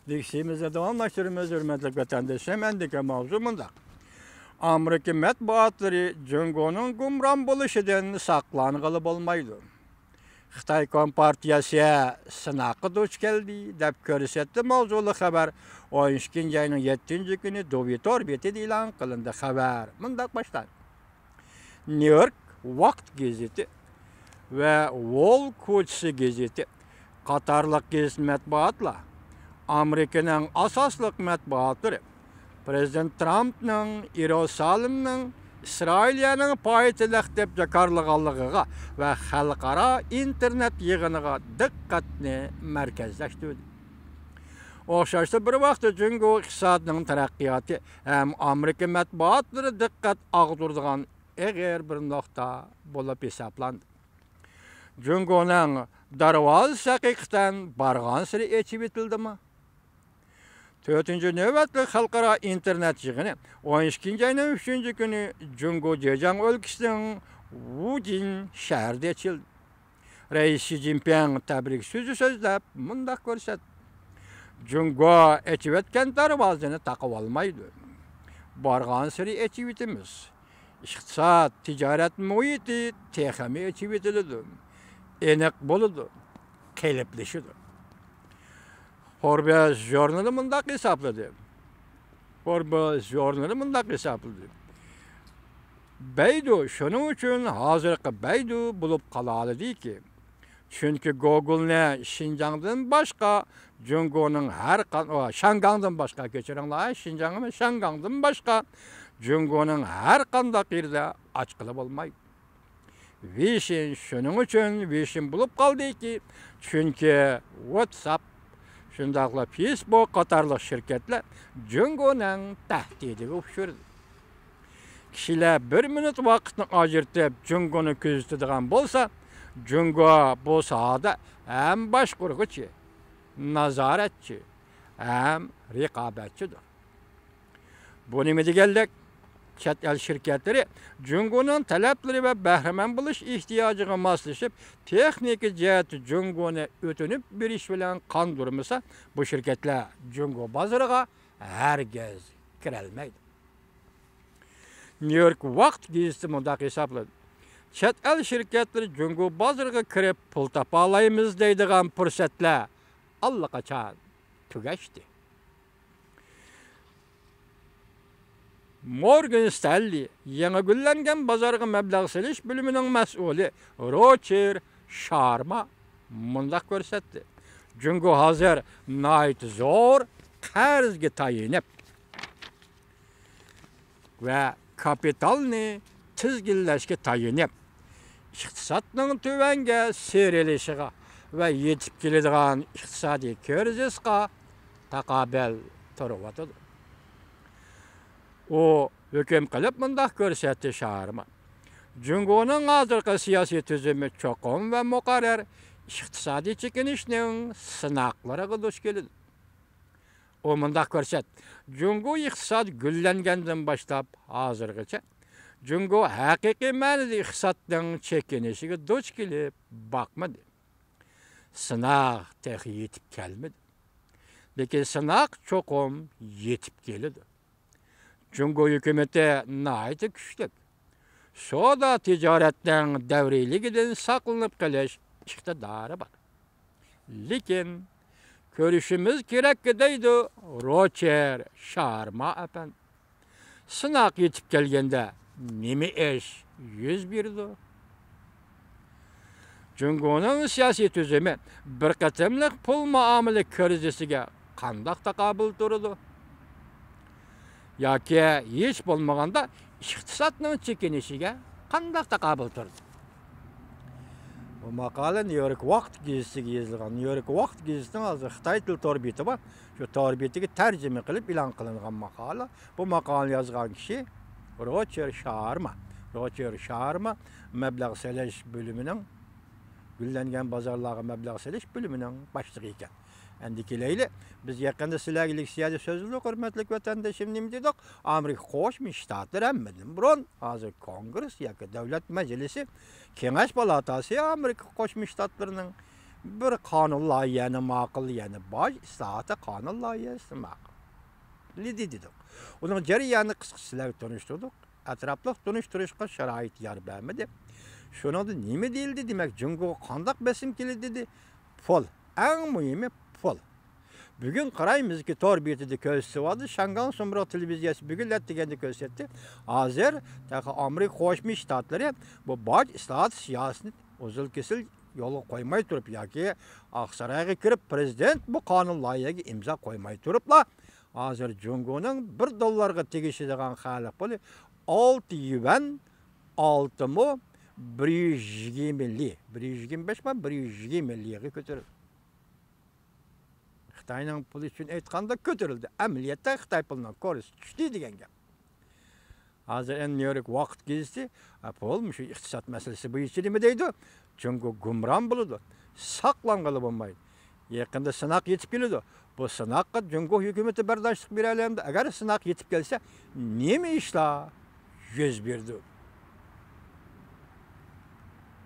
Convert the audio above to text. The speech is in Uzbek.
Dikşimizi devamlaştırmamız hürmetli vatandaşım, endiki mavzu mundaq. Amerika matbuatları Cungo'nun gumran buluşudan saklanğılı bolmaydı. Xitay Kompartiyası sınaqı duç geldi, dep körsetdi mavzulu haber 12 ayının 7. günü Dovitor beti ilan kılındı haber. Mundaq başlar. New York Vakt gazeti ve Wall Koçsi gazeti Katarlıq gazet matbuatla Amerika'nın asaslık matbuatları Prezident Trump'ның Yerusalim'ның İsrailiya'nın payitaht dep jakarlığalığı ve halkara internet yığınıga dikkatini merkezleştirdi. Oxşaşta bir vaqt Cungo iqtisadının taraqqiyatı hem Amerika matbuatları dikkat ağdırdıgan eğer bir nokta bolup hesaplandı. Cungo'nun darvazı haqiqatan bargan siri eçip etildi mi? 4. növbetli halkara internet yığını 12. ayının 3. günü Cungo Zhejiang өлkəsinin Wujin şəhərdə açıldı. Reis Xi Jinping təbrik sözü sözləb mundaq görsətdi. Cungo eçip etken darvazını takıp almaydı. Bargan siri eçip etimiz. İqtisad, ticaret muhiti texami eçip etildi. Enek boludu, kelipleşidir. Forbes jurnalı mundaq hesapladı. Beydu şunun için hazırkı Beydu bulup kalalı değil ki. Çünkü Google'ne Şinjan'dan başka Cungo'nun Şangang'dan başka geçirenler Şangang'dan başka Cungo'nun her kandak yerde açıklık olmaydı. Vişin şunun için Vişin bulup kaldı ki çünkü WhatsApp şundaqla Facebook qatarlıq şirketler Cungo'nun tehdidiga uçurdu. Kişiler bir minut vaqtni ajırtıp Cungo'nu küzütüdigan bolsa, Cungo bu sahada hem başqurğuchi, nazaretçi, hem rikabetçidir. Bu nima deganlik? Chet el şirketleri Cungo'nun talepleri ve behremen buluş ihtiyacına maslaşıp texnik ciheti Cungo'nu ötünüp bir iş bilen kandırmasa bu şirketler Cungo bazarıga herkes kirelmeydi. New York Vakt gazeti mundaq hesapladı. Chet el şirketleri Cungo bazarıga kirip pul tapalayımız deydigan fırsatlar allaqachon tugaşdi. Morgan Stanley, yeni güllengen bazargı meblağ seliş bölümünün mesulü Roger Sharma mundaq görsetdi. Cungo hazır nait zor qarzga tayinib ve kapitalni tizginlashga tayinib iqtisodning tövenge seyrelişiga ve yetip keladigan iqtisodiy krizisga taqobil turibdi. O hüküm kılıp mundaq görsetdi Sharma. Cungo'nun hazırkı siyasi tüzümü çokum ve muqarrar iqtisadi çekinişinin sınaqları duş keldi. O mundaq görset. Cungo iqtisad güllengenden başlap hazırgıça Cungo haqiqiy ma'nida iqtisadning çekinişiga duch kelib bakmadı. Sınaq tex yetip kelmedi. Lekin sınaq çokum yetip keldi. Cungo hükümeti nahayeti güçlük. Soda ticaretten devriliğinden saklanıp keliş iqtidarı var. Lekin görüşümüz gerek deydi Roger Sharma efendi. Sınaq yetip kelgende nemi iş yüz berdi. Cungo'nun siyasi tüzümü bir qatımlıq pul muamele krizisiga qandaq taqabul turdu. Yoki hech bo'lmaganda iqtisodning chekinishiga qandaq taqabul turdi. Bu maqola New York Vakt gazetiga yozilgan. New York Vakt gazetining hozir Xitoy til torbeti bor. Shu torbetiga tarjima qilib e'lon qilingan maqola. Bu maqolani yozgan kishi Roger Sharma. Roger Sharma mablag' selish bölümünün güllengen bazarlarga mablag' selish bölümünün başlığı ekan. Endikileyli biz yakında silahlı siyasi sözlü hürmetlik vatandaşım nima dedik? Amerika Qo'shma Shtatlar hammadan burun hozir Kongres yoki Davlat Majlisi Kengash palatasi Amerika Qo'shma Shtatlarining bir qonun loyihani ma'qul, ya'ni boj islohoti qonun loyihasi ma'qul. Dedik. Uning jarayonni qisqacha tanishtirdik. Atrofliq tanishtirishga sharoit yor bermadi. Shuningda nima deyildi? Demak, Jungo qandoq besim keldi dedi? Pul. Eng muhimi pul. Bugün qaraymiz ki tor betida ko'rsatdi, Shangan Sumro televiziyasi bugun deganda ko'rsatdi. Hozir Amerika Qo'shma Shtatlari bu boj islohot siyosatini uzil kesil yo'lga qo'ymay turib yoki Oqsaroyga kirib prezident bu qonun loyihaga imzo qo'ymay turibla hozir Jungoning $1 tegishadigan xalq puli 6 yuan 6 mu 120 125 mi 120 milliga ko'tarildi. Xitoyning puli uchun aytganda ko'tarildi. Amaliyotda Xitoy pulidan ko'rish tushdi degan gap. Hozir New York vaqt gezdi. Pul shu iqtisod masalasi bo'yicha nima deydi? Jungo gumron bo'ladi. Saqlangalı bo'lmaydi. Yaqinda sinoq yetib keladi. Bu sinoqqa Jungo hukumati bardoshlik bera oladi. Agar sinoq yetib kelsa, nima ishlar yuz berdi?